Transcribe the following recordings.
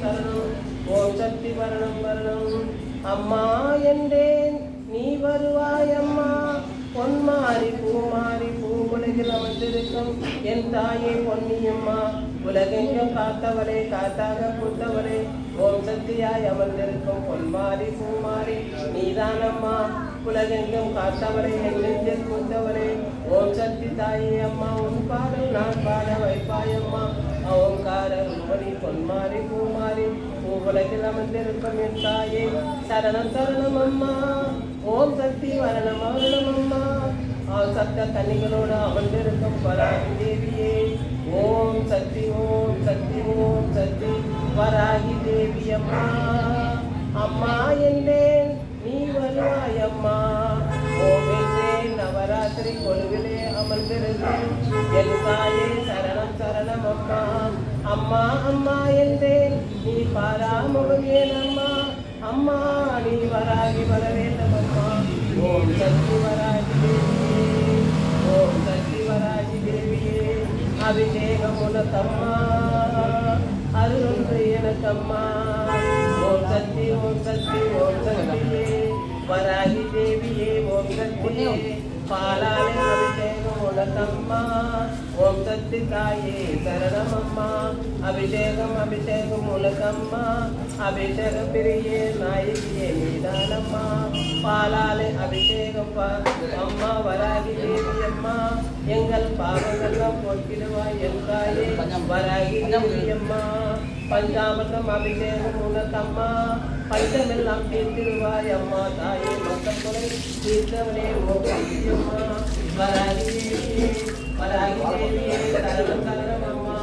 சரணம் ஓம் சக்தி வரணம் வரணம் அம்மா என்றேன் நீ வருவாய் அம்மா பொன்மாரி பூவுலகில் அமர்ந்திருக்கும் என் தாயே பொன்னியம்மா உலகெங்கும் காத்தவளே காத்தாக பூத்தவளே ஓம் சக்தியாய் அமர்ந்திருக்கும் பொன்மாரி பூமாரி நீதானம்மா உலகெங்கும் காத்தவளே என் நெஞ்சில் பூத்தவளே ஓம் சக்தி தாயே அம்மா உன் பாடல் நான் பாட வைப்பாயம்மா ஓம்கார ரூபணி பொன்மாரி பூமாரி பூவுலகில் அமர்ந்திருக்கும் என் தாயே சரணம் சரணம் அம்மா ஓம் சக்தி வரணம் வரணம் அம்மா சப்த கன்னிகளோடு அமர்ந்திருக்கும் வராகி தேவியே ஓம் சக்தி ஓம் சக்தி ஓம் சக்தி வராகி தேவி அம்மா அம்மா என்றேன் நீ வருவாய் அம்மா ஓம் என்றேன் நவராத்திரி கொலுவிலே அமர்ந்திருக்கும் என் தாயே சரணம் சரணம் அம்மா அம்மா அம்மா என்றேன் நீ பாராமுகம் ஏன் அம்மா அம்மா நீ வராகி வர வேண்டும் அம்மா ஓம் சக்தி வராகி தேவியே ஓம் சக்தி வராகி தேவியே அபிஷேகம் உனக்கம்மா அருளொன்று எனக்கம்மா ஓம் சக்தி ஓம் சக்தி ஓம் சக்தியே வராகி தேவியே ஓம் சக்தியே பாலாலே அபிஷேகம் உனக்கம்மா ஓம் சக்தி தாயே சரணம் அம்மா அபிஷேகம் அபிஷேகம் உனக்கம்மா அபிஷேக பிரியே நாயகியே நீதானம்மா பாலாலே அபிஷேகம் அம்மா வராகி தேவி அம்மா எங்கள் பாவங்கள்லாம் போக்கிடுவாய் என் தாயே வராகி தேவி அம்மா பஞ்சாமிர்தம் அபிஷேகம் உனக்கம்மா பஞ்சமெல்லாம் தீர்த்திடுவாய் அம்மா தாயே மக்கள் கொலை தீர்த்தவனே ஓம்மா வராகி தேவியே வராகி தேவியே சரணம் சரணம் அம்மா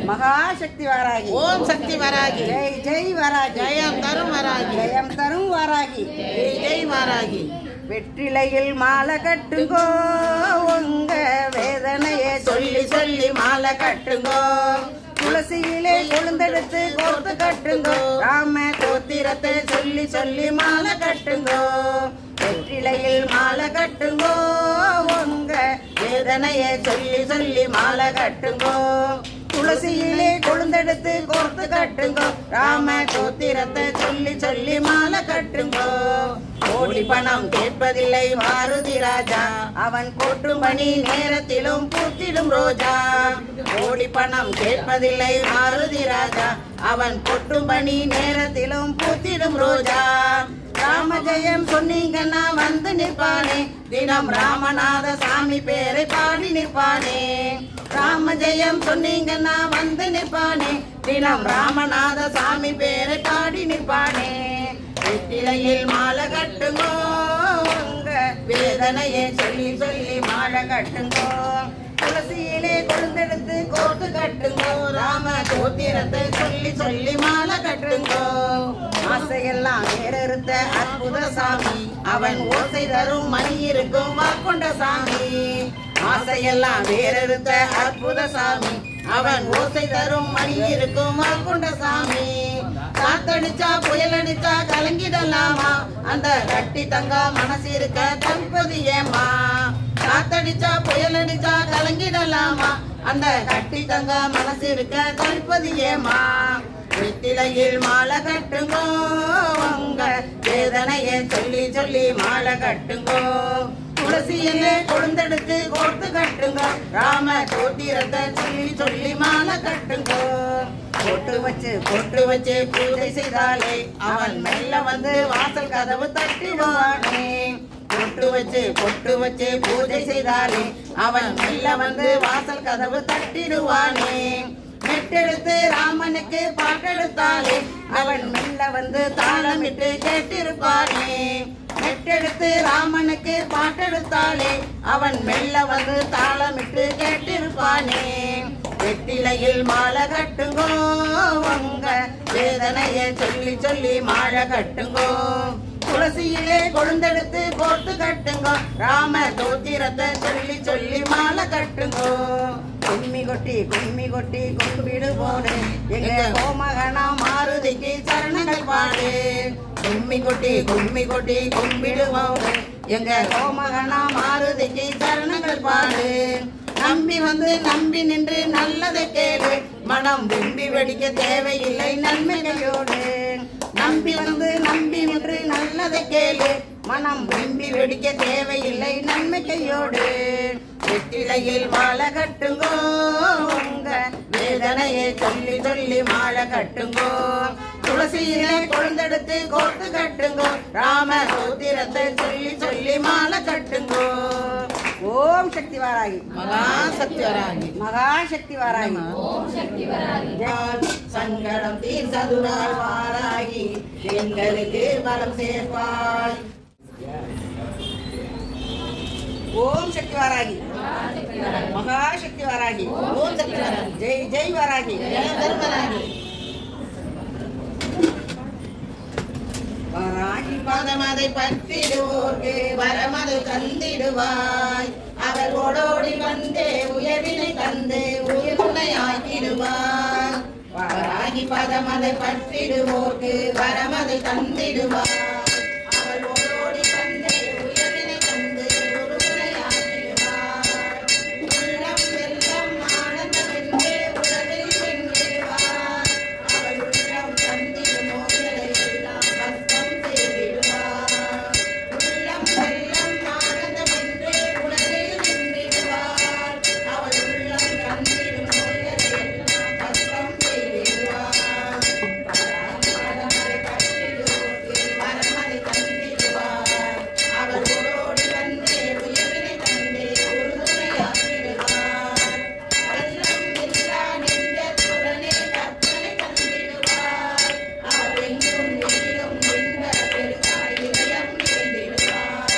महाशक्ति वरागी ओम शक्ति वरागी जय जय वरागी जयम तरुण वरागी जय जय वरागी வெற்றிலையில் மாலை கட்டுங்கோ உங்க வேதனையை சொல்லி சொல்லி மாலை கட்டுங்கோ துளசியிலே கொழுந்தெடுத்து கோர்த்து கட்டுங்கோ ராம கோத்திரத்தை சொல்லி சொல்லி மாலை கட்டுங்கோ வெற்றிலையில் மாலை கட்டுங்கோ உங்க வேதனையை சொல்லி சொல்லி மாலை கட்டுங்கோ துளசியிலே கொழுந்தெடுத்து கோர்த்து கட்டுங்கோ ராம கோத்திரத்தை சொல்லி சொல்லி மாலை கட்டுங்கோ கோடி பணம் கேட்பதில்லை மாருதி ராஜா அவன் கொட்டும் பணி நேரத்திலும் பூத்திடும் ரோஜா கோடி பணம் கேட்பதில்லை மாருதி ராஜா அவன் கொட்டும் பணி நேரத்திலும் பூத்திடும் ரோஜா ராம ஜெயம் சொன்னீங்கன்னா வந்து நிற்பானே தினம் ராமநாத சாமி பேரை பாடி நிற்பானே ராம ஜெயம் சொன்னீங்கன்னா வந்து நிற்பானே தினம் ராமநாத சாமி பேரை பாடி நிற்பானே வெற்றிலையில் மாலை கட்டுங்கோ உங்க வேதனையை சொல்லி சொல்லி மாலை கட்டுங்கோ துளசியிலே கொழுந்தெடுத்து கோர்த்து கட்டுங்கோ ராம கோத்திரத்தை சொல்லி சொல்லி மாலை கட்டுங்கோ ஆசையெல்லாம் வேறறுத்த அற்புத சாமி அவன் ஓசை தரும் மணி இருக்கும் வாக்கொண்ட சாமி ஆசையெல்லாம் வேறறுத்த அற்புத சாமி அவன் ஓசை தரும் மணி இருக்கும் வாக்கொண்ட சாமி காத்தடிச்சா புயல் அடிச்சா கலங்கிடலாமா அந்த கட்டி தங்கா மனசு இருக்க தன்பது ஏமா காத்தடிச்சா புயல் அடிச்சா கலங்கிடலாமா அந்த கட்டி தங்கா மனசு இருக்க தன்பது ஏமா வெற்றிலையில் மாலை கட்டுங்கோ உங்க வேதனையை சொல்லி சொல்லி மாலை கட்டுங்கோ துளசியிலே கொழுந்தெடுத்து கோர்த்து கட்டுங்கோ ராம கோத்திரத்தை சொல்லி சொல்லி மாலை கட்டுங்கோ பொட்டு வச்சு பூஜை செய்தாலே அவன் மெல்ல வந்து வாசல் கதவு தட்டிடுவானே பொட்டு வச்சு பூஜை செய்தாலே அவன் மெல்ல வந்து வாசல் கதவு தட்டிடுவானே மெட்டெடுத்து ராமனுக்கு பாட்டெடுத்தாலே அவன் மெல்ல வந்து தாளமிட்டு கேட்டிருப்பானே மெட்டெடுத்து ராமனுக்கு பாட்டெடுத்தாலே அவன் மெல்ல வந்து தாளமிட்டு கேட்டிருப்பானே வெற்றிலையில் மாலை கட்டுங்கோ உங்க வேதனையை சொல்லி சொல்லி மாலை கட்டுங்கோ துளசியிலே கொழுந்தெடுத்து கோர்த்து கட்டுங்கோ ராம தோத்திரத்தை சொல்லி சொல்லி மாலை கட்டுங்கோ கும்மி கொட்டி கும்பிடு போடு எங்க கோமகனா மாருதிக்கு சரணங்கள் பாடு கும்மி கொட்டி கும்பிடு போடு எங்க கோமகனா மாருதிக்கு சரணங்கள் பாடு நம்பி வந்து நம்பி நின்று நல்லதை கேளு மனம் விம்பி வெடிக்க தேவையில்லை நன்மை கையோடு. நம்பி வந்து நம்பி நின்று நல்லதை கேளு. மனம் விம்பி வெடிக்க தேவையில்லை நன்மை கையோடு. வெற்றிலையில் மாலை கட்டுங்கோ, உங்க வேதனையை சொல்லி சொல்லி மாலை கட்டுங்கோ. துளசியிலே கொழுந்தெடுத்து கோர்த்து கட்டுங்கோ. ராம சோத்திரத்தை சொல்லி சொல்லி மாலை கட்டுங்கோ. ஓம் சக்தி வாராகி. மகாசக்தி வராகி. மகாசக்தி வாராகி. சங்கடம் தீர்த்ததுரால் வாராகி, எங்களுக்கு பலம் சேர்ப்பாய். ஓம் சக்தி வாராகி. மகாசக்தி வாராகி. ஓம் சக்தி வராகி. ஜெய் ஜெய் வாராகி. ஜெயம் தருவராகி. வாராகி பதமதை பற்றிடுவோர்க்கு வரமது தந்திடுவாய். அவர் ஓடோடி வந்தே உயர்வினை தந்து உயிர் துணையாக்கிடுவாய். வராகி பதமதை பற்றிடுவோர்க்கு வரமது தந்திடுவாய். அவர் ஓடோடி வந்தே உயர்வினை தந்து ஒரு துணையாக்கிடுவாய். உள்ளம் வெள்ளம் ஆனந்தமென்றே உலகில் வென்றிடுவாய். அவர் உள்ளம் தந்திடும் நோய்களை எல்லாம் பஸ்தம் செய்திடுவாய். உள்ளம் வெள்ளம் ஆனந்தமென்றே உலகில் வென்றிடுவாய். அவர் உள்ளம் தந்திடும் நோய்களை எல்லாம் பஸ்தம் செய்திடுவாய். வரமதை கட்டிடுவோர்க்கு வரமதை தந்திடுவாய். அவர் ஓடோடி வந்தே உயர்வினை தந்தே உறுதுணையாக்கிடுவார். வல்லம் இல்லா நெஞ்சத்துடனே கற்பனை தந்திடுவார். அவர் எங்கும் எதிலும் என்ப பெருகாய் இதயம் நிறைந்திடுவார்.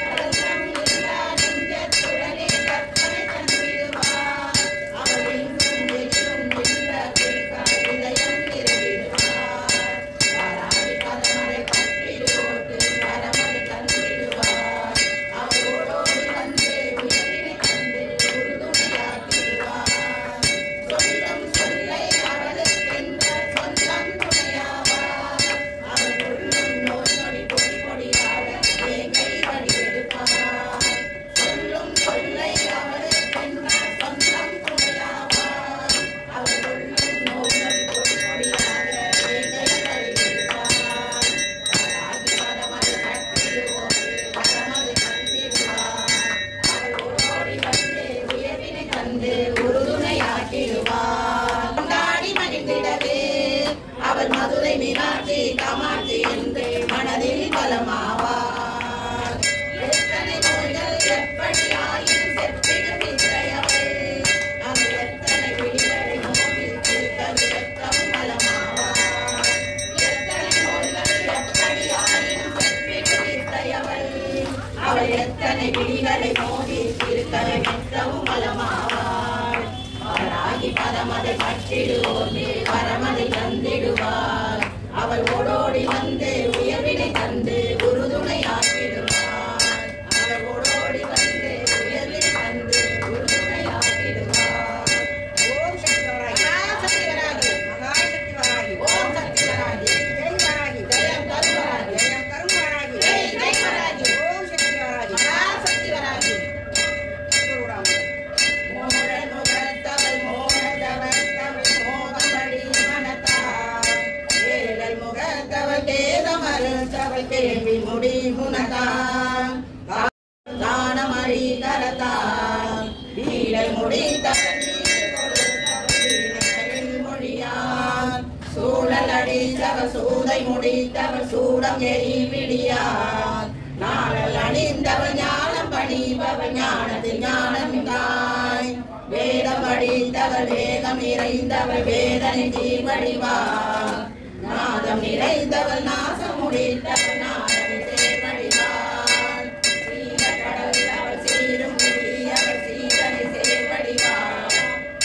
வல்லம் இல்லா நெஞ்சத்துடனே கற்பனை தந்திடுவார். அவர் எங்கும் எதிலும் என்ப பெருகாய் இதயம் நிறைந்திடுவார். வாராகி பதமதை பற்றிடுவோர்க்கு வரமதை தந்திடுவார். அவர் ஓடோடி வந்தே உயர்வினை தந்து உறுதுணையாக்கிடுவார். சொல்லும் சொல்லை அவளுக்கென்ற சொந்தம் துணையாவார். அவர் கொள்ளும் நோய் நொடி பொடி பொடியாக வேங்கை வடிவெடுப்பார். சொல்லும் சொல்லை அவளுக்கென்ற சொந்தம் துணையாவார். அவர் கொள்ளும் நோய் நொடி பொடி பொடியாக வேங்கை வடிவெடுப்பார். வராகி பதமதை கட்டிடுவோர்க்கு வரமதை தந்திடுவார். அவர் ஓடோடி வந்தே உயர்வினை தந்து உறுதுணையாக்கிடுவார். கொண்டாடி மகிழ்ந்திடவே அவர் மதுரை மீனாட்சி காமாட்சி என்று மனதில் பலமாவார். எத்தனை நோய்கள் எப்படி ஆயினும் செப்பிடும் வித்தையவள். அவர் எத்தனை பிடிகளை நோக்கில் திருத்தல் ரத்தம் பலமாவார். எத்தனை நோய்கள் எப்படி ஆயினும் செப்பிடும் வித்தையவள். அவர் எத்தனை பிடிகளை நோக்கில் திருத்தல் ரத்தம் பலமாவார். வராகி பதமதை பற்றிடுவோர்க்கு வரமதை தந்திடுவார். அவர் ஓடோடி வந்து உயர்வினை தந்து உறுதுணையாக்கிடுவார். அவர் ஓடோடி வந்து உயர்வினை தந்து உறுதுணையாக்கிடுவார். ஓம் சக்தி வாராகி. மகாசக்தி வராகி. மகாசக்தி வாராகி. ஓம் சக்தி வராகி. ஜெய் வாராகி. ஜெயம் தருவராகி. ஜெயம் தரும் வாராகி. ஜெய் ஜெய் வராகி. ஓம் சக்தி வாராகி. மகாசக்தி வராகி. திருவிடாமல். மோகன் முகத்தவள் மோகத்தவள் தவள் மோகமடி மனத்தாள். ஏழல் முகத்தவள் கேதமறுத்தவள் கேள்வி முடி முனகான். தானமடி கரத்தாள். வீழல் முடித்தவள் நீர் கொடுத்தவள் வீணையில் மொழியாள். சூழல் அடித்தவள் சூதை முடித்தவள் சூடம் எரி விடியாள். நாளல் அணிந்தவள் ஞானம் பணிபவள் ஞானத்தில் ஞானம் தாய். வேதம் படித்தவள் வேகம் நிறைந்தவள் வேதனை தீர்வடிவாள். நாதம் நிறைந்தவள் நாசம் முடித்தவள் நாடனை சேர்வடிவாள். சீரக்கடல் அவள் சீரும் விழி அவள் சீரனை சேர்வடிவாள்.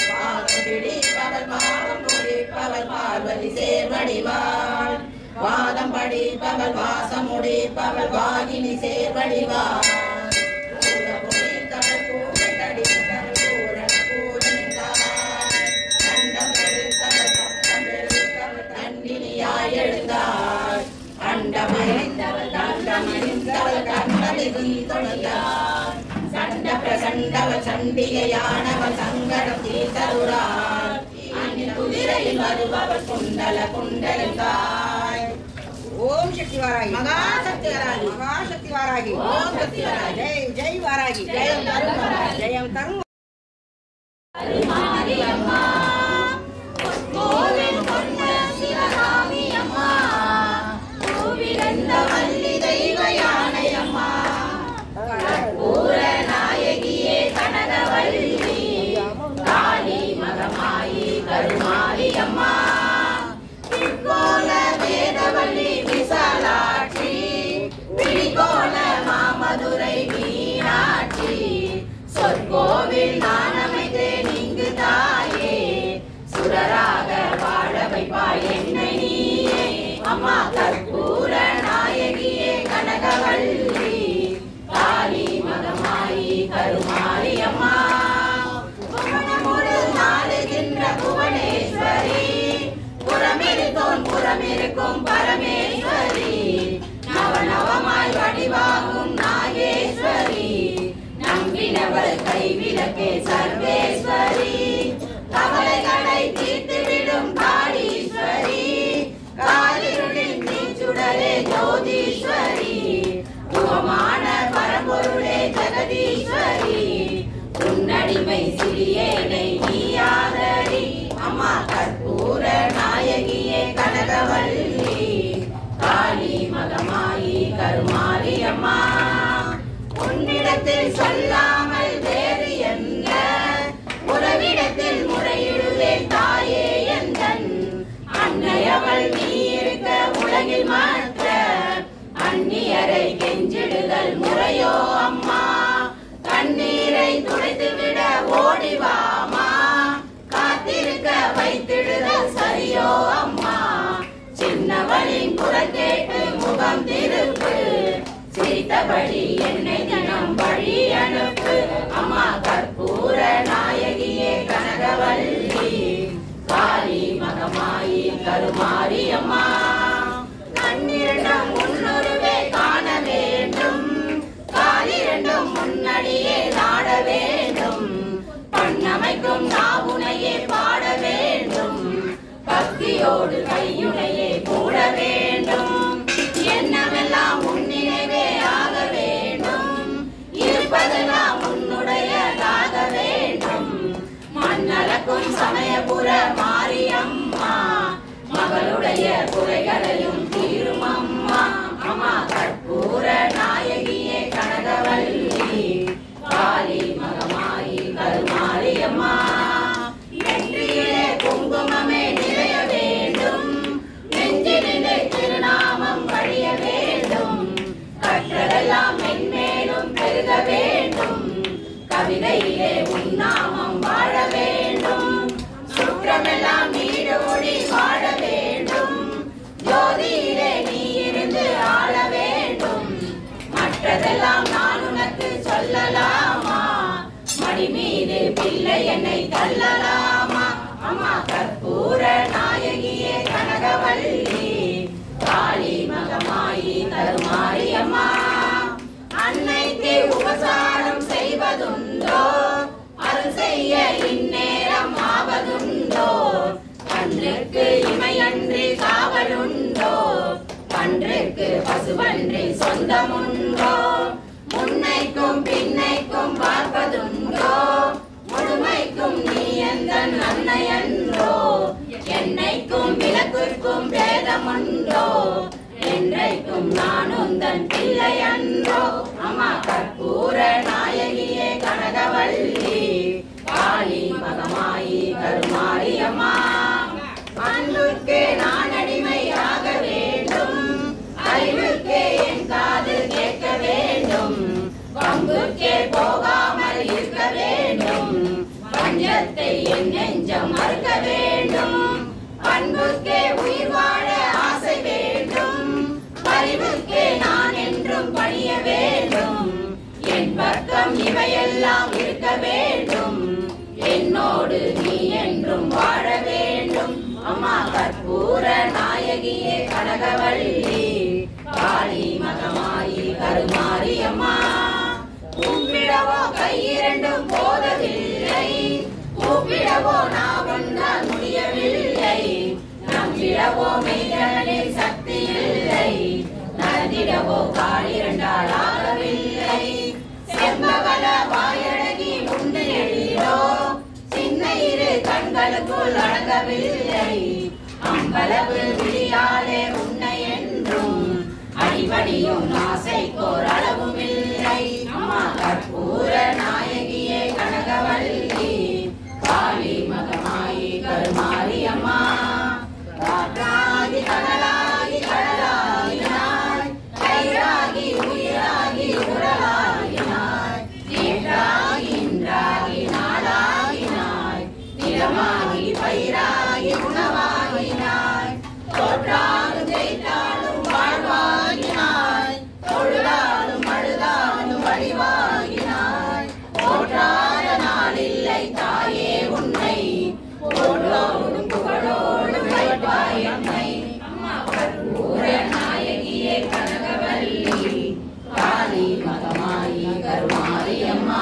பாதம் பிடிப்பவள் பாவம் முடிப்பவள் பார்வதி சேர்வடிவாள். வாதம் படிப்பவள் வாசம் முடிப்பவள் வாகினி சேர்வடிவாள். பூதபுரித்தவள் பூவட்டடித்தவள் பூரண பூஜனித்தாள். கண்டம் எடுத்தவள் சத்தம் பெருத்தவள் கண்ணினியாய் எழுந்தாள். அண்டமறிந்தவள் தண்டமறிந்தவள் கண்டமிகுந்தொழியாள். சண்ட பிரசண்டவள் சண்டிகையானவள் சங்கடம் தீர்த்தருளாள். குதிரையில் வருபவர் குண்டல குண்டலிந்தாய். ஓம் சக்தி வாராகி மகாசக்தி வராகி. மகாசக்தி வாராகி ஓம் சக்தி வராகி. ஜெய் ஜெய் வாராகி ஜெயம் தரும் வராகி. ஜெயம் தரும் கருமாரி அம்மா கோவில் கொண்ட சிவகாமி அம்மா கோவிலந்த வள்ளி தெய்வ யானை அம்மா கற்பூர நாயகியே கனகவல்லி காளி மகமாயி கருமாரி அம்மா திருக்கோல வேதவல்லி விசாலாட்சி விழிகோல மாமதுரை மீனாட்சி சொற்கோவில் நான் அமைத்தேன் இங்கு தாயே சுடராக வாழ வைப்பாய் என்னை நீயே அம்மா கற்பூர நாயகியே கனகவல்லி காளி மகமாயி கருமாரி அம்மா புவனமுழு நாடுகின்ற புவனேஸ்வரி புறமிருக்கும் பரமேஸ்வரி நவநவமாய் வடிவாகும் நாகேஸ்வரி நம்பினவள் கைவிளக்கே சர்வேஸ்வரி கவலைகளை தீர்த்துவிடும் காளீஸ்வரி காலிருளின் தீச்சுடரே ஜோதீஸ்வரி உவமான பரம்பொருளே ஜெகதீஸ்வரி உன்னடிமை சிறியேனை நீயாதரி அம்மா கற்பூர நாயகியே கனகவல்லி காளி மகமாயி கருமாரி அம்மா உன்னிடத்தில் சொல்லாமல் வேறு எந்த உறவிடத்தில் முறையிடுவேன் தாயே எந்தன் அன்னையவள் நீ இருக்க உலகில் மாற்ற அந்நியரை கெஞ்சிடுதல் முறையோ அம்மா கண்ணீரை துடைத்துவிட ஓடிவாமா காத்திருக்க வைத்திடுதல் சரியோ அம்மா சின்னவளின் குரல் கேட்டு முகம் திருப்பு சிரித்தபடி என்னை தினம் வழி அனுப்பு அம்மா கற்பூர நாயகியே கனகவல்லி காளி மகமாயி கருமாரி அம்மா கண்ணிரண்டும் முன்னுருவே காண வேண்டும் காலிரண்டும் முன்னடியே நாட வேண்டும் பண்ணமைக்கும் நாவுனையே பாட வேண்டும் பக்தியோடு கையுனையே கூட வேண்டும் எண்ணமெல்லாம் முன்னினைவே ஆக வேண்டும் இருப்பதெல்லாம் உன்னுடையதாக வேண்டும் மண்ணளக்கும் சமயபுர மாரியம்மா மகளுடைய குறைகளையும் தீரும் அம்மா அம்மா கற்பூர நாயகியே கனகவல்லி காளி மகமாயி கருமாரி அம்மா நெற்றியிலே குங்குமமே நிறைய வேண்டும் நெஞ்சினிலே திருநாமம் வழிய வேண்டும் கற்றதெல்லாம் மென்மேலும் பெருக வேண்டும் கவிதையிலே உன்னாமம் வாழ வேண்டும் சுற்றமெல்லாம் நீடோடி வாழ வேண்டும் ஜோதியிலே நீ இருந்து ஆள வேண்டும் மற்றதெல்லாம் நான் உனக்கு சொல்லலாமா மடி மீது பிள்ளை என்னை தள்ளலாமா அம்மா கற்பூர நாயகியே கனகவல்லி காளி மகமாயி கருமாரி அம்மா அன்னைக்கு உபசாரம் செய்வதுண்டோ அருள் செய்ய இந்நேரம் ஆவதுண்டோ கன்றுக்கு இமையன்றி காவலுண்டோ கன்றுக்கு பசுவன்றி சொந்தமுண்டோ முன்னைக்கும் பின்னைக்கும் பார்ப்பதுண்டோ முழுமைக்கும் நீ எந்த அன்னையன்றோ என்னைக்கும் விளக்குக்கும் பேதமுண்டோ என்றைக்கும் நான் உந்தன் பிள்ளை அன்றோ அம்மா கற்பூர நாயகியே கனகவல்லி காளி மகமாயி கருமாரி அம்மா அன்புக்கே நான் அடிமையாக வேண்டும் அறிவுக்கே என் காது கேட்க வேண்டும் பங்குக்கே போகாமல் இருக்க வேண்டும் பஞ்சத்தை என் நெஞ்சம் மறுக்க வேண்டும் பண்புக்கே உயிர் வாழ ஆசை வேண்டும் அறிவுக்கே நான் என்றும் பணிய வேண்டும் என் பக்கம் இவையெல்லாம் இருக்க வேண்டும் என்னோடு நீ என்றும் வாழ வேண்டும் அம்மா கற்பூர நாயகியே கனகவல்லி காளி மகமாயி கருமாரி அம்மா கூப்பிடவோ கையிரண்டும் போதவில்லை கூப்பிடவோ நான் வந்தால் முடியவில்லை நடந்திடவோ மெய்யனில் சக்தி இல்லை, நடந்திடவோ காலிரண்டால் ஆகவில்லை. செம்பவள வாயழகி உண்டு எழிலோ, சின்ன இரு கண்களுக்குள் அடங்கவில்லை. அம்பளவு விழியாலே உன்னை என்றும் அடிபடியும் ஆசைக்கோர் அளவும் இல்லை. அம்மா கற்பூர நாயகியே கனகவல்லி, காளி மகமாயி கருமாரி அம்மா. காற்றாகி கடலாகி கடலாகினாய், கயிறாகி உயிராகி உடலாகினாய். நேற்றாகி இன்றாகி நாளாகினாய், நிலமாகி பயிராகி உணவாகினாய். தோற்றாலும் ஜெயித்தாலும் வாழ்வாகினாய், தொழுதாலும் அழுதாலும் வழிவாகினாய். போற்றாத நாளில்லை தாயே உன்னை, போற்றோடும் புகழோடும் வைப்பாய் அம்மை. அம்மா கற்பூர நாயகியே கனகவல்லி, காளி மகமாயி கருமாரி அம்மா.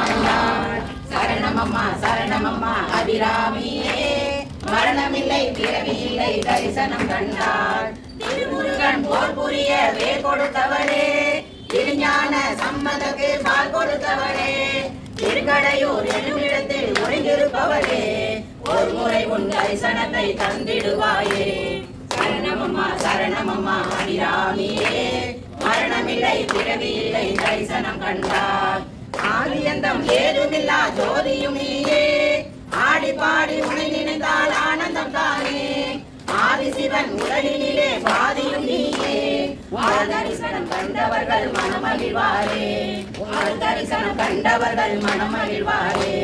சரணமம்மா சரணமம்மா அபிராமியே, மரணமில்லை பிறவி இல்லை தரிசனம் கண்டாள். திருமுருகன் போர் புரிய வேர் கொடுத்தவளே, திருஞான சம்பந்தக்கு பால் கொடுத்தவளே, திருக்கடையூர் என்னுமிடத்தில் ஒளிந்திருப்பவளே, ஒரு முறை உன் தரிசனத்தை தந்திடுவாயே. சரணமம்மா சரணமம்மா அபிராமியே, மரணமில்லை பிறவி இல்லை தரிசனம் கண்டாள். ஆதியந்தம் ஏதுமில்லா ஜோதியும் நீயே, ஆடி பாடி உன்னை நினைந்தால் ஆனந்தம் தானே. ஆதிசிவன் உடலினிலே பாதியும் நீயே, தரிசனம் கண்டவர்கள் மனமகிழ்வாரே, தரிசனம் கண்டவர்கள் மனமகிழ்வாரே.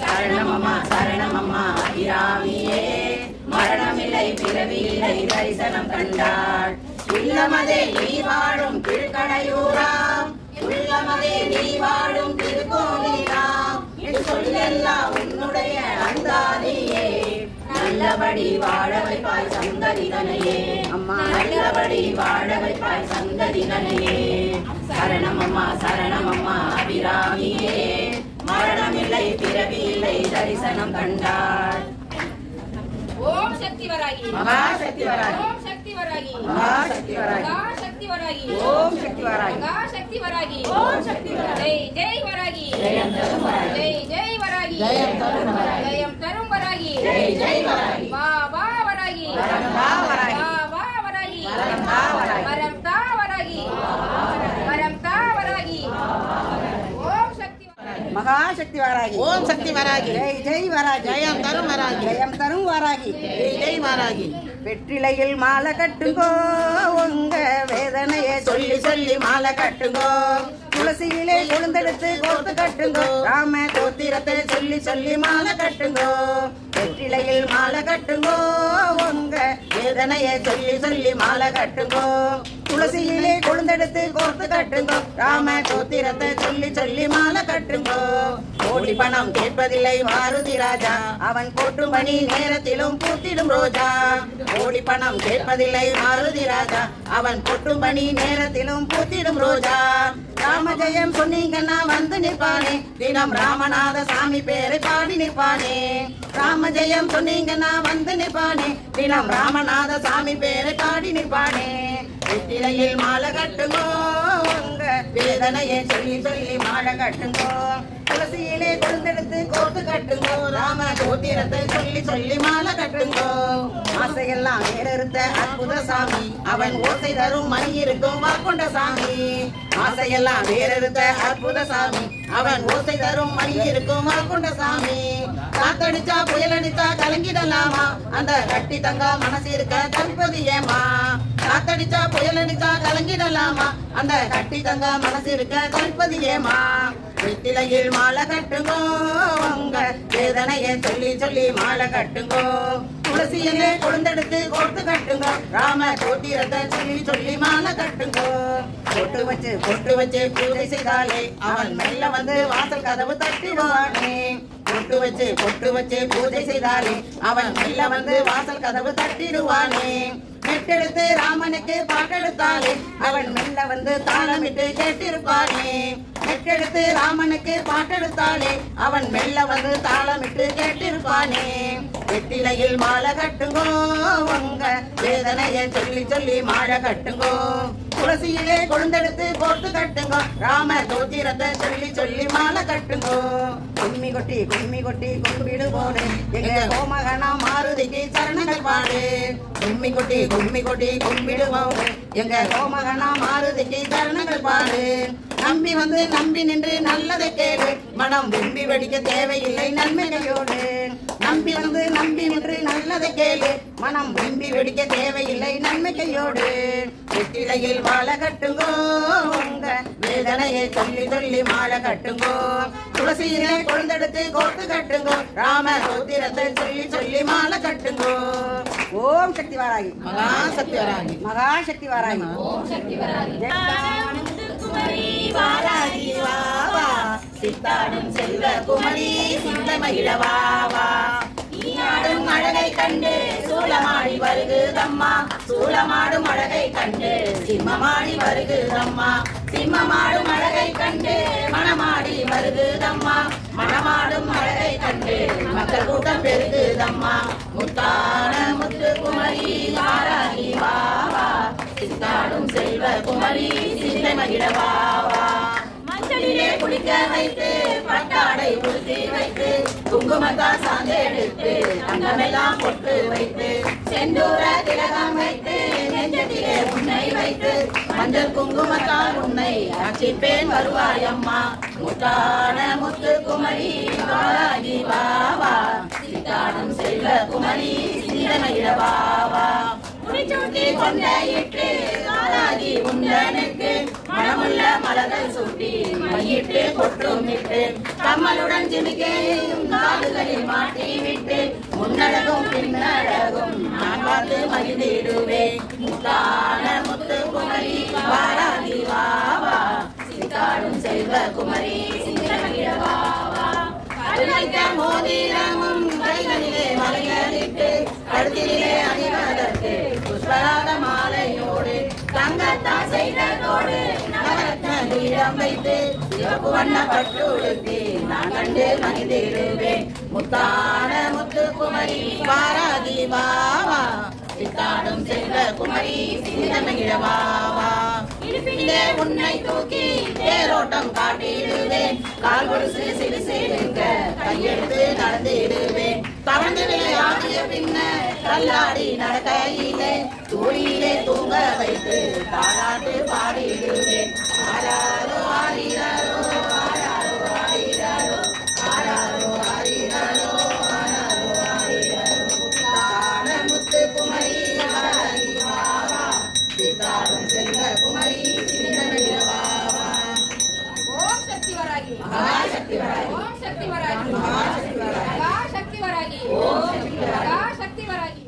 சரணமம்மா சரணமம்மா அபிராமியே, மரணமில்லை பிறவி இல்லை தரிசனம் கண்டாள். இல்லமதே நீ வாழும் திருக்கடையூராம், உள்ளமதே நீ வாழும் திருக்கோவிலாம். சொல்லெல்லாம் உன்னுடைய அந்தாதியே, நல்லபடி வாழ வைப்பாய் சங்கதிதனையே. அம்மா நல்லபடி வாழ வைப்பாய் சங்கதிதனையே. சரணமம்மா சரணமம்மா அபிராமியே, மரணமில்லை பிறவி இல்லை தரிசனம் கண்டாள். ஓம் சக்தி வராகி, மகாசக்தி வராகி, ஓம் சக்தி வராகி, மகாசக்தி வராகி, மகாசக்தி வராகி, ஓம் சக்தி வராகி, மகாசக்தி வராகி, ஓம் சக்தி வராகி. ஜெய் ஜெய் வராகி, ஜெயம் தரும் வராகி, ஜெய் ஜெய் வராகி, ஜெயம் தரும் வராகி, ஜெயம் தரும் வராகி, ஜெய் ஜெய் வராகி. வா வா வராகி, வரம் தா வராகி, வா வா வராகி, வரம் தா வராகி, வரம் தா வராகி, வரம் தா வராகி. ஓம் சக்தி வராகி, மகாசக்தி வராகி, ஓம் சக்தி வராகி, ஜெய் ஜெய் வராகி, ஜெயம் தரும் வராகி, ஜெயம் தரும் வராகி. ஜெய் ஜெய் வராகி. வெற்றிலையில் மாலை கட்டுங்கோ, உங்க வேதனையை சொல்லி சொல்லி மாலை கட்டுங்கோ. துளசியிலே கொழுந்தெடுத்து கோர்த்து கட்டுங்கோ, ராம கோத்திரத்தை சொல்லி சொல்லி மாலை கட்டுங்கோ. வெற்றிலையில் மாலை கட்டுங்கோ, உங்க வேதனையை சொல்லி சொல்லி மாலை கட்டுங்கோ. துளசியிலே கொழுந்தெடுத்து கோர்த்து கட்டுங்கோ, ராம கோத்திரத்தை சொல்லி சொல்லி மாலை கட்டுங்கோ. கோடி பணம் கேட்பதில்லை மாருதி ராஜா, அவன் போட்டும் பணி நேரத்திலும் பூத்திடும் ரோஜா. கோடி பணம் கேட்பதில்லை மாருதி ராஜா, அவன் போட்டும் பணி நேரத்திலும் பூத்திடும் ரோஜா. ராம ஜெயம் சொன்னீங்கன்னா வந்து நிற்பானே, தினம் ராமநாத சாமி பேரை பாடி நிற்பானே. ராம ஜெயம் சொன்னீங்கன்னா வந்து நிற்பானே, தினம் ராமநாத சாமி பேரை பாடி நிற்பானே. வெற்றிலையில் மாலை கட்டுங்கோ, உங்க வேதனையை சொல்லி சொல்லி மாலை கட்டுங்கோ. துளசியிலே கொழுந்தெடுத்து கோர்த்து கட்டுங்கோ, ராம கோத்திரத்தை சொல்லி சொல்லி மாலை கட்டுங்கோ. ஆசையெல்லாம் வேறறுத்த அற்புத சாமி, அவன் ஓசை தரும் மணி இருக்கும் வாக்கொண்ட சாமி. ஆசையெல்லாம் வேறறுத்த அற்புத சாமி, அவன் ஓசை தரும் மணி இருக்கும் வாக்கொண்ட சாமி. காத்தடிச்சா புயல் அடித்தா கலங்கிடலாமா, அந்த கட்டி தங்கா மனசு இருக்க தற்பது ஏமா. காத்தடிச்சா புயல் அடித்தா கலங்கிடலாமா, அந்த கட்டி தங்கா மனசு இருக்க தற்பது ஏமா. வெற்றிலையில் மாலை கட்டுங்கோ, உங்க வேதனையை சொல்லி சொல்லி மாலை கட்டுங்கோ. துளசியிலே கொழுந்தெடுத்து கோர்த்து கட்டுங்கோ, ராம கோத்திரத்தை சொல்லி சொல்லி மாலை கட்டுங்கோ. பொட்டு வச்சு பூஜை செய்தாலே அவன் மெல்ல வந்து வாசல் கதவு தட்டிடுவானே. பொட்டு வச்சு பூஜை செய்தாலே அவன் மெல்ல வந்து வாசல் கதவு தட்டிடுவானே. மெட்டெடுத்து ராமனுக்கு பாட்டெடுத்தாலே அவன் மெல்ல வந்து தாளமிட்டு கேட்டிருப்பானே. மெட்டெடுத்து ராமனுக்கு பாட்டெடுத்தாலே அவன் மெல்ல வந்து தாளமிட்டு கேட்டிருப்பானே. வெற்றிலையில் மாலை கட்டுங்கோ, உங்க வேதனையை சொல்லி சொல்லி மாலை கட்டுங்கோ. துளசியிலே கொழுந்தெடுத்து போட்டு கட்டுங்கோ, ராம தோத்திரத்தை சொல்லி சொல்லி மாலை கட்டுங்கோ. கும்மி கொட்டி கும்பிடு போடு, எங்க கோமகனா மாருதிக்கு சரணங்கள் பாடு. கும்மி கொட்டி கும்பிடு போடு, எங்க கோமகனா மாருதிக்கு சரணங்கள் பாடு. நம்பி வந்து நம்பி நின்று நல்லதை கேளு, மனம் விரும்பி வெடிக்க தேவையில்லை நன்மைகளோடு. நம்பி வந்து நம்பி நின்று நல்லதை கேளு, மனம் விரும்பி வெடிக்க தேவையில்லை நன்மைக்கையோடு. வெற்றிலையில் மாலை கட்டுங்கோ, உங்க வேதனையை சொல்லி சொல்லி மாலை கட்டுங்கோ. துளசியிலே கொழுந்தெடுத்து கோர்த்து கட்டுங்கோ, ராம சோத்திரத்தை சொல்லி சொல்லி மாலை கட்டுங்கோ. ஓம் சக்தி வாராகி. மகாசக்தி வராகி. மகாசக்தி வாராகி. வாராகி வாவா, சித்தாடும் செல்வ குமரி சிந்த மகிழவாவா. நீயாடும் அழகை கண்டு சூளமாடி வருகுதம்மா, சூளமாடும் அழகை கண்டு சிம்மமாடி வருகுதம்மா. சிம்மமாடும் அழகை கண்டு மணமாடி வருகுதம்மா, மணமாடும் அழகை கண்டு மக்கள் கூட்டம் பெருகுதம்மா. முத்தான முத்து குமரி வாராகி வாவா, சித்தாடும் செல்வ குமரி சிந்தை மகிழவாவா. மஞ்சளிலே குளிக்க வைத்து பட்டாடை உடுத்தி வைத்து குங்குமத்தால் சாந்தெடுத்து தங்கமெல்லாம் பொட்டு வைத்து செந்தூர திலகம் வைத்து நெஞ்சத்திலே உன்னை வைத்து மஞ்சள் குங்குமத்தால் உன்னை அர்ச்சிப்பேன் வருவாயம்மா. முத்தான முத்து குமரி வாராகி வாவா, சித்தாடும் செல்வ குமரி சிந்தை மகிழவாவா. முடிச்சூட்டி கொண்டையிட்டு காலாகி உண்டனுக்கு மனமுள்ள மலர்கள் சூட்டி மையிட்டு கொட்டுமிட்டு கம்மலுடன் ஜிமிக்கையும் காதுகளில் மாட்டி விட்டு முன்னழகும் பின்னழகும் நான் பார்த்து மகிழ்ந்திடுவேன். முத்தான முத்து குமரி வாராகி வாவா, சித்தாடும் செல்வ குமரி சிந்தை மகிழவாவா. மோதிரமும் கைகளிலே மலையடிட்டு கழுத்திலே அணிவதற்கு புஷ்பராக மாலையோடு தங்கத்தால் செய்ததோடு நவரத்ன கிரீடம் வைத்து சிவப்பு வண்ண பட்டு உடுத்தி நான் கண்டு மகிழ்ந்திடுவேன். முத்தான முத்து குமரி வாராகி வாவா, சித்தாடும் செல்வ குமரி சிந்தை மகிழவாவா. இடுப்பிலே உன்னை தூக்கி தேரோட்டம் காட்டிடுவேன், கால் கொலுசு சிறு சிறுங்க கையெடுத்து நடந்திடுவேன். தவழ்ந்து விளையாடிய பின்ன கல்லாடி நடக்கையிலே தூளியிலே தூங்க வைத்து தாலாட்டு பாடிடுவேன். ஆராரோ ஆரிராரோ ஆராரோ ஆரிராரோ ஆராரோ ஆரிராரோ ஆராரோ ஆரிராரோ. முத்தான முத்து குமரி வாராகி வாவா, சித்தாடும் செல்வ குமரி சிந்தை மகிழவாவா. ஓம் சக்தி வராகி. மகாசக்தி வராகி. ஓம் சக்தி வராகி. மகாசக்தி வராகி. மகாசக்தி வராகி. ஓம் சக்தி வராகி. மகாசக்தி வராகி. ஓம் சக்தி வாராகி.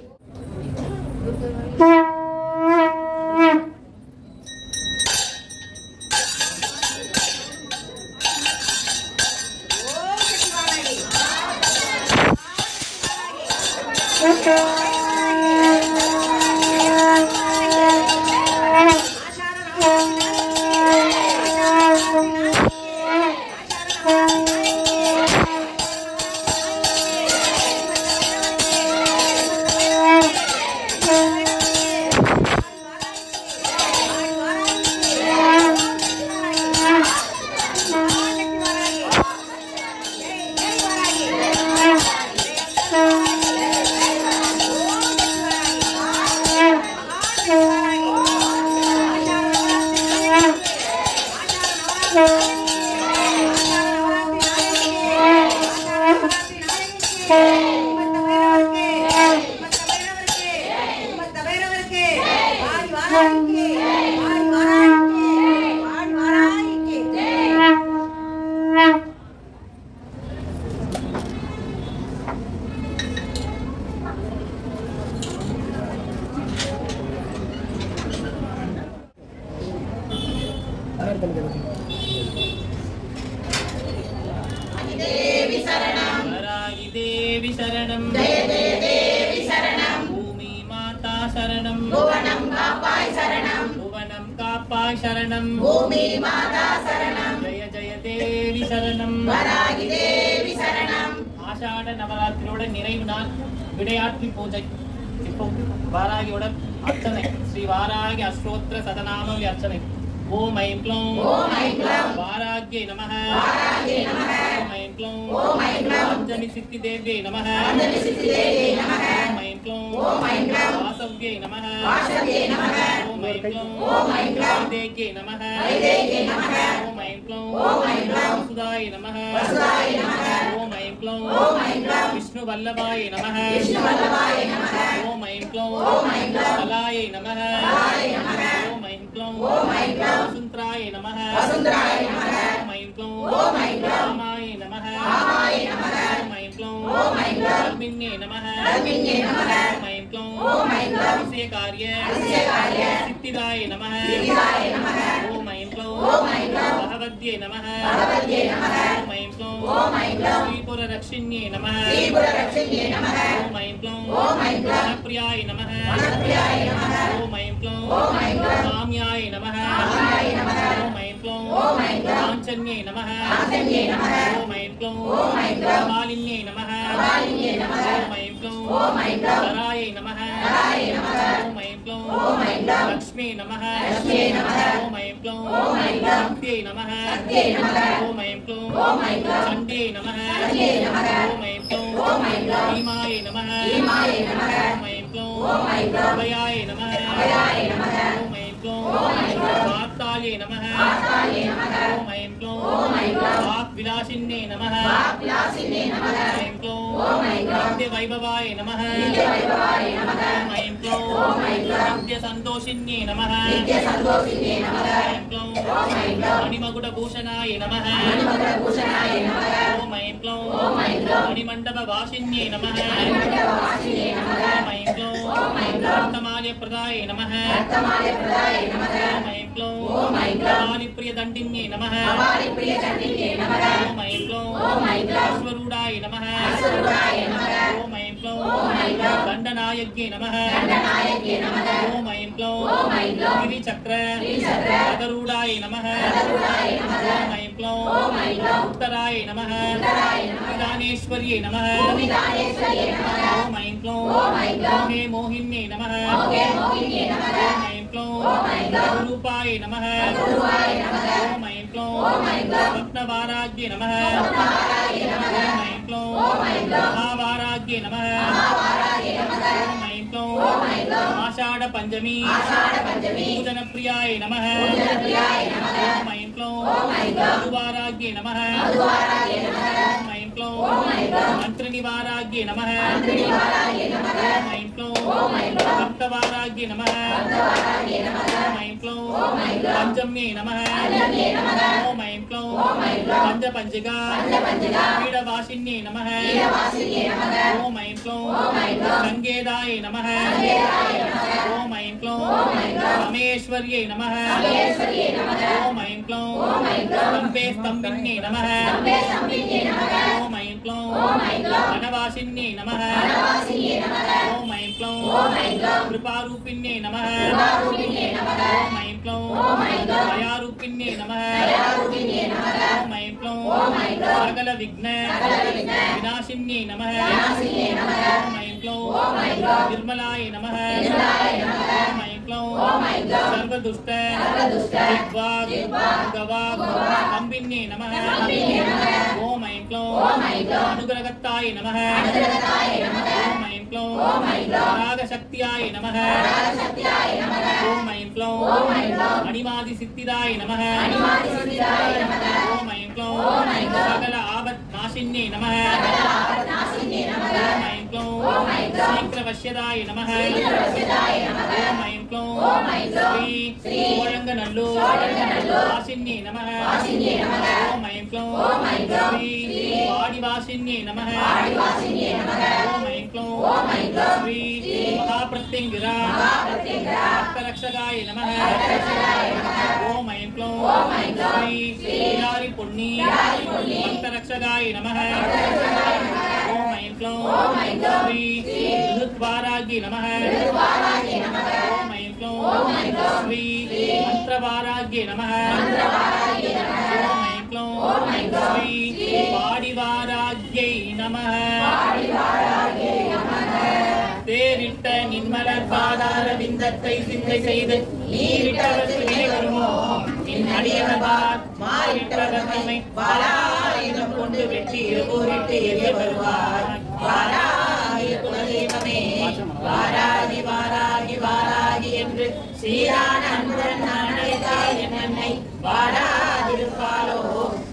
தேவி சரணம். வராகி தேவி சரணம். ஜெய ஜெய தேவி சரணம். பூமி மாதா சரணம். புவனம் காப்பாய் சரணம். புவனம் காப்பாய் சரணம். பூமி மாதா சரணம். ஜெய ஜெய தேவி சரணம் வராகி தேவி சரணம் ஆஷாட நவராத்திரியோட நிறைவு நாள் விடையாற்றி பூஜை. இப்போ வாராகியோட அர்ச்சனை, ஸ்ரீ வாராகி அஷ்டோத்திர சதநாம அர்ச்சனை. ஓம் ஐம் க்ளௌம் வாராகியை நமः. ஓம் ஐம் க்ளௌம் பஞ்சமி சித்தி தேவ்யை நமः. ஓம் ஐம் க்ளௌம் வாசவ்யை நமः. ஓம் ஐம் க்ளௌம் வைதேகியை நமः. ஓம் ஐம் க்ளௌம் வசுதாய நமः. ஓம் ஐம் க்ளௌம் விஷ்ணு வல்லபாய நமः. ஓம் ஐம் க்ளௌம் கலாயை நமः. ஓம் ஐம் க்ளௌம் வசுந்தராய நமः. ஓம் ஐம் க்ளௌம் ராமாய நமः. ஓம் ஐம் க்ளௌம் தர்மிண்யே நமः. ஓம் ஐம் க்ளௌம் அதிசயகாரிய சித்திதாய நமः. ஓம் ஐம் க்ளௌம் பகவத்யே நமः. ஓம் ஐம் க்ளௌம் ஸ்ரீபுர ரக்ஷிண்யே நமः. ஓம் ஐம் க்ளௌம் ஜனப்ரியாய நமः. ஓம் ஐம் க்ளௌம் காம்யாய நமः. ஓம் ஐம் க்ளௌம் காஞ்சன்யே நமः. ஓம் ஐம் க்ளௌம் கபாலின்யே நமः. ஓம் ஐம் க்ளௌம் கராயை நமः. ஓம் ஐம் க்ளௌம் லக்ஷ்மே நமः. ஓம் ஐம் க்ளௌம் சக்தியை நமः. ஓம் ஐம் க்ளௌம் சண்டே நமः. ஓம் ஐம் க்ளௌம் பீமாயை நமः. ஓம் ஐம் க்ளௌம் அபயாய நமः. ஓம் ஐம் க்ளௌம் வாத்தாயே நமः. ஓம் ஐம் க்ளௌம் வாக் விலாசின்யே நமः. ஓம் ஐம் க்ளௌம் நித்ய வைபவாய நமः. ஓம் ஐம் க்ளௌம் நித்ய சந்தோஷின்யே நமः. ஓம் ஐம் க்ளௌம் மணிமகுட பூஷணாய நமः. ஓம் ஐம் க்ளௌம் மணிமண்டப வாசின்யே நமः. ஓம் ஐம் க்ளௌம் ரத்னமால்ய பிரதாய நமः. ஓம் ஐம் க்ளௌம் கபாலிப்ரிய தண்டின்யே நமः. ஓம் ஐம் க்ளௌம் அஸ்வரூடாய நமः. ஓம் ஐம் க்ளௌம் தண்டநாயக்யே நமः. ஓம் ஐம் க்ளௌம் கிரிசக்ர ரதரூடாய நமः. ஓம் ஐம் க்ளௌம் உத்தராய நமः. விதானேஸ்வர்யே நமः. ஓம் ஐம் க்ளௌம் மோஹே மோகின்யே நமः. ஓம் ஐம் க்ளௌம் ரூபாய நமः. ஓம் ஐம் க்ளௌம் ரத்னவாராக்யே நமः. ஓம் ஐம் க்ளௌம் மகாவாராக்யே நமः. ஓம் ஐம் க்ளௌம் ஆஷாட பஞ்சமி பூஜன பிரியாய நமः. ஓம் ஐம் க்ளௌம் மதுவாராக்யே நமः. ஓம் ஐம் க்ளௌம் மந்த்ரநிவாராக்யே நமः. ஓம் ஐம் க்ளௌம் பக்தவாராக்யே நமः. ஓம் ஐம் க்ளௌம் பஞ்சம்யே நமः. ஓம் ஐம் க்ளௌம் பஞ்சபஞ்சிகா பீடவாசின்யே நமः. ஓம் ஐம் க்ளௌம் சங்கேதாய நமः. ஓம் ஐம் க்ளௌம் ரமேஸ்வர்யே நமः. ஓம் ஐம் க்ளௌம் ஸ்தம்பே ஸ்தம்பின்யே நமः. ஓம் ஐம் க்ளௌம் வனவாசின்யே நமः. ஓம் ஐம் க்ளௌம் கிருபாரூபிண்யே நமः. ஓம் ஐம் க்ளௌம் தயாரூபிண்யே நமः. ஓம் ஐம் க்ளௌம் சகல விக்ன விநாசின்யே நமः. ஓம் ஐம் க்ளௌம் நிர்மலாய நமः. ஓம் ஐம் க்ளௌம் சர்வதுஷ்ட திக்வாக் கவாக் கம்பின்யே நமः. ஓம் ஐம் க்ளௌம் அனுகிரகத்தாய நமः. ஓம் ஐம் க்ளௌம் ராகசக்தியாய நமः. ஓம் ஐம் க்ளௌம் அணிமாதி சித்திதாய நமः. ஓம் ஐம் க்ளௌம் சகல ஆபத் நாசின்யே நமः. ஓம் ஐம் க்ளௌம் சீக்கிரவஷ்யதாய நமः. ஓம் ஐம் க்ளௌம் ஸ்ரீ சோழங்கநல்லூர் வாசின்யே நமः. ஓம் ஐம் க்ளௌம் ஸ்ரீ வாடிவாசின்யே நமः. ஓம் ஐம் க்ளௌம் ஸ்ரீ மகாப்ரத்யங்கிரா ரக்ஷகாய நமः. ஓம் ஐம் க்ளௌம் ஸ்ரீ விராரி பொன்னி ரக்ஷகாய நமः. ஓம் ஐம் க்ளௌம் ஸ்ரீ ருத்வாராகி நமः. ஓம் ஐம் க்ளௌம் ஸ்ரீ மந்திரவாராகி நமः. ஓம் ஐம் क्लौं श्री पाडिवाराग्यै नमः தேரிட்ட நின்மலர் பாதார விந்தத்தை சிந்தை செய்து நீரிட்டவர்க்கு நிலை வருமோ நின் அடியவர் மாறிட்டவர் நம்மை வாராயிரம் கொண்டு வெட்டி இருபூரிட்டு எரிய வருவார் வாராகி குலதெய்வமே வாராகி வாராகி வாராகி என்று சீரான அன்புடன் நான் அழைத்தால் என் அன்னை வாராதிருப்பாளோ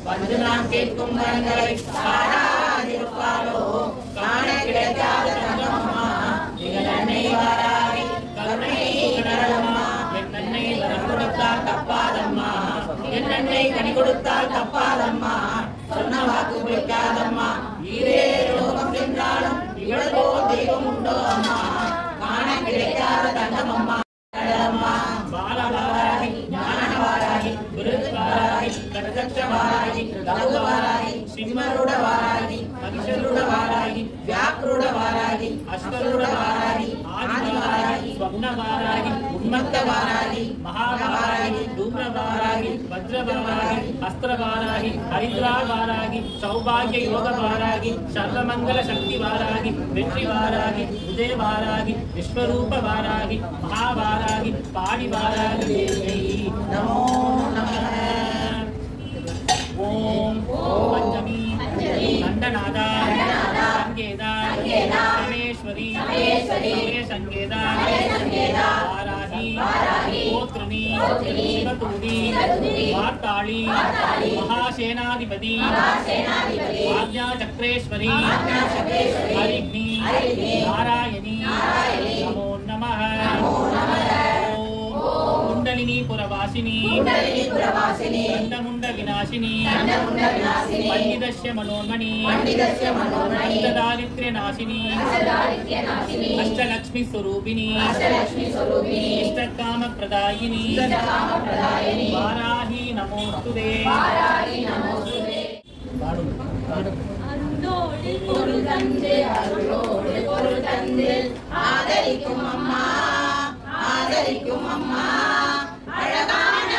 வந்து நாம் கேட்கும் வரங்களை காணாதிருப்பாளோ காண கிடைக்காத தங்கம்மா எங்கள் அன்னை வாராகி கருணை கடலம்மா என் அன்னை வரம் கொடுத்தால் தப்பாதம்மா என் அன்னை கனி கொடுத்தால் தப்பாதம்மா சொன்ன வாக்கு பிடிக்காதம்மா ஈரே லோகம் சென்றாலும் இவளோ தெய்வம் உண்டோ அம்மா காண கிடைக்காத தங்கமம்மா கடலம்மா பாலவாராகி ஞானவாராகி குருவாராகி கடகட்சவாராகி ரகுவாராகி சிம்மருட வாராகி மகிஷருட வாராகி வியாக்ருட வாராகி அஸ்வருட வாராகி ஆதிவாராகி ஸ்வப்னவாராகி உன்மத்தவாராகி மகாவாராகி தூம்ரவாராகி வஜ்ரவாராகி அஸ்திரவாராகி ஹரித்ராவாராகி சௌபாகிய யோகவாராகி சர்வமங்கல சக்திவாராகி வெற்றிவாராகி உதயவாராகி விஸ்வரூபவாராகி மகாவாராகி பாடிவாராகி தேவி நமோ நமः ஓம் பஞ்சமி கண்டநாதா சங்கேதா சமேஸ்வரி சங்கேதா வாராகி கோத்ரிணி சிவதூதி வார்த்தாளி மகாசேனாதிபதி ஆக்ஞா சக்ரேஸ்வரி ஹரிக்னி நாராயணி நமோ நமः कुंडलिनी पुरवासिनी गंधमुंड विनाशिनी पंडितस्य मनोन्मणि अष्टदारिद्र्य नाशिनी अष्टलक्ष्मी स्वरूपिणी इष्टकाम प्रदायिनी वाराही नमोस्तुते அந்தோடு பொருள் தந்து அருளோடு பொருள் தந்து ஆதரிக்கும் அம்மா ஆதரிக்கும் அம்மா அழகான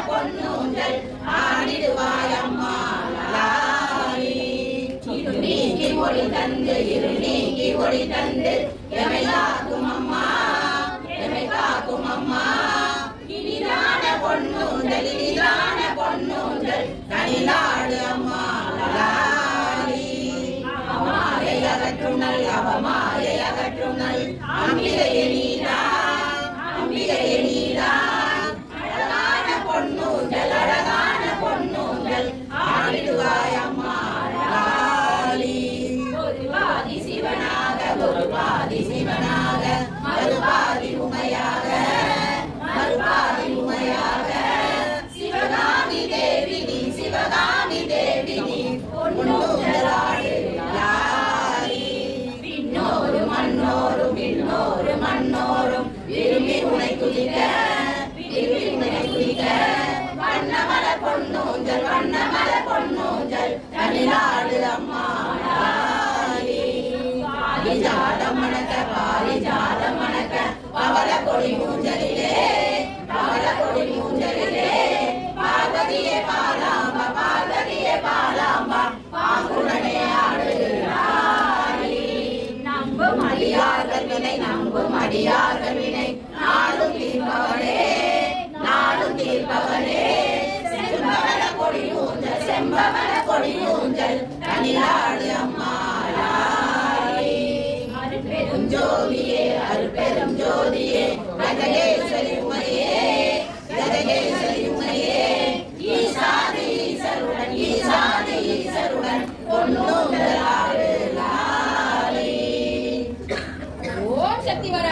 பொன்னூஞ்சல் ஆடிடுவாய் அம்மா லாலி இருள் நீக்கி ஒளி தந்து எமை காக்கும் அம்மா இனிதான பொன்னூஞ்சல் கனிலாடு அம்மா லாலி அம்மாயை அகற்றுனல் அம்பிகையே நீதான் அழகான பொன்னூஞ்சல் ஆடிடுவாய் அம்மா லாலி ஒருபாதி சிவனாக மறுபாதி உமையாக சிவகாமி தேவி நீ பொன்னூஞ்சலாடு லாலி விண்ணோரும் மண்ணோரும் விரும்பி உனை குதிக்க வண்ணமலர் பொன்னூஞ்சல் கனிலாடு அம்மா லாலி பாரிஜாதம் மணக்க பவள கொடி மூஞ்சலிலே பார்வதியே பாலாம்பா பாங்குடனே ஆடு லாலி நம்பும் அடியார்கள் வினை நாடும் தீர்ப்பவனே செம்பவள கொடி ஊஞ்சல் கனிலாடு அம்மா லாலி அருட்பெரும் ஜோதியே கஜகேஸ்வரி உமையே ஈசருடன் பொன்னூஞ்சலாடு லாலி ஓம் சக்தி வர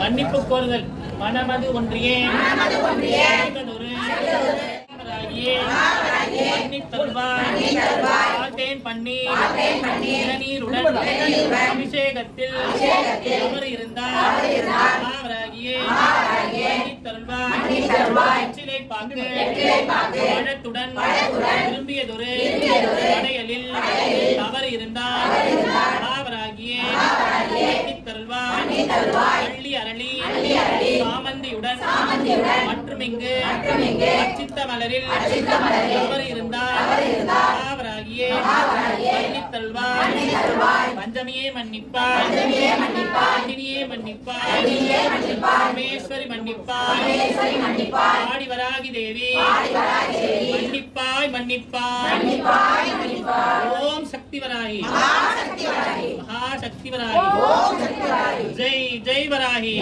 மன்னிப்பு கோருதல் மனமது ஒன்றியே பன்னீருடன் அபிஷேகத்தில் அவர் இருந்தார் பழத்துடன் விரும்பியதொரு படையலில் அவர் இருந்தார் அள்ளி அரளி சாமந்தியுடன் மற்றும் இங்கு அச்சித்த மலரில் அவர் இருந்தார் பஞ்சமியே மன்னிப்பார் அக்னியே மன்னிப்பார் பரமேஸ்வரி மன்னிப்பார் ஆடிவராகி தேவி மன்னிப்பாய் ஓம் சக்திவராகி மகாசக்திவராகி ஜெய் ஜெய் வராகி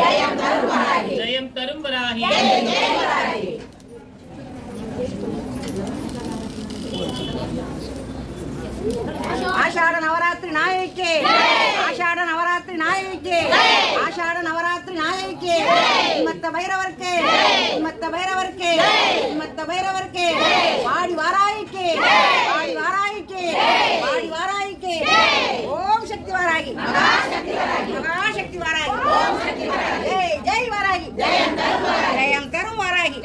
ஜெயம் தரும் வராகி ஆஷாட நவராத்திரி நாயகிக்கு ஆஷாட நவராத்திரி நாயகிக்கு ஆஷாட நவராத்திரி நாயகிக்கு மத்த பைரவர்க்கு மத்த பைரவர்க்கு மத்த பைரவர்க்கு வாடி வாராய்க்கு வாடி வாராய்க்கு வாடி வாராய்க்கு ஓம் சக்தி வாராகி மகாசக்தி வாராகி ஜெய் ஜெய் வாராகி ஜெயம் தரும் வாராகி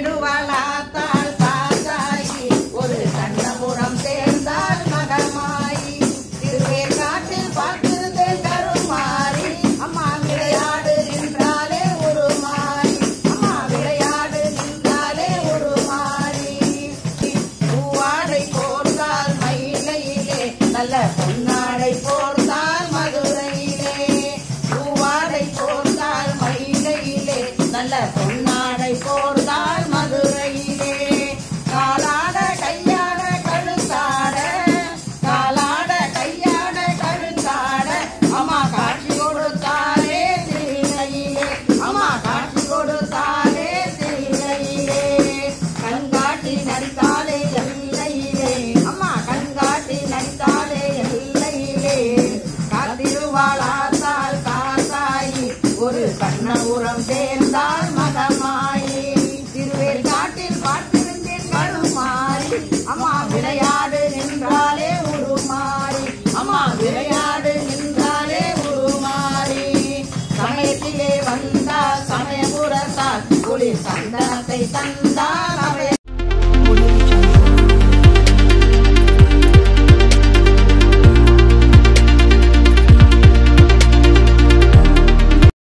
காத்திடுவாளாத்தாள் சாசாயி ஒரு கண்ணபுரம் சேர்ந்தாள் மகமாயி திருவேர் காட்டில் பார்த்திருந்தேன் கருமாறி அம்மா விளையாடு நின்றாலே ஒரு மாறி அம்மா விளையாடு நின்றாலே ஒரு மாறி பூவாடை போர்ந்தால் மயிலையிலே நல்ல பொன்னாடை போர்ந்தால் மதுரையிலே பூவாடை போர்ந்தால் மயிலையிலே நல்ல பொன்னாடை போர்ந்தால் மதுரையிலே காலாட கையாட கழுத்தாட காலாட கையாட கழுத்தாட அம்மா காட்சி கொடுத்தாலே திரையிலே அம்மா காட்சி கொடுத்தாலே திரையிலே கண்காட்டி நடித்தாலே எல்லையிலே அம்மா கண்காட்டி நடித்தாலே எல்லையிலே காத்திருவாளாத்தாள் காத்தாயி ஒரு கண்ணபுரம் சேர்ந்தாள் மகமாயி திருவேர் காட்டில் பார்த்திருந்தேன் கருமாறி அம்மா விளையாடு நின்றாலே உருமாறி அம்மா விளையாடு நின்றாலே உருமாறி சமயத்திலே வந்தால் சமயபுரத்தால் குளிர் சந்தனத்தை தந்தால்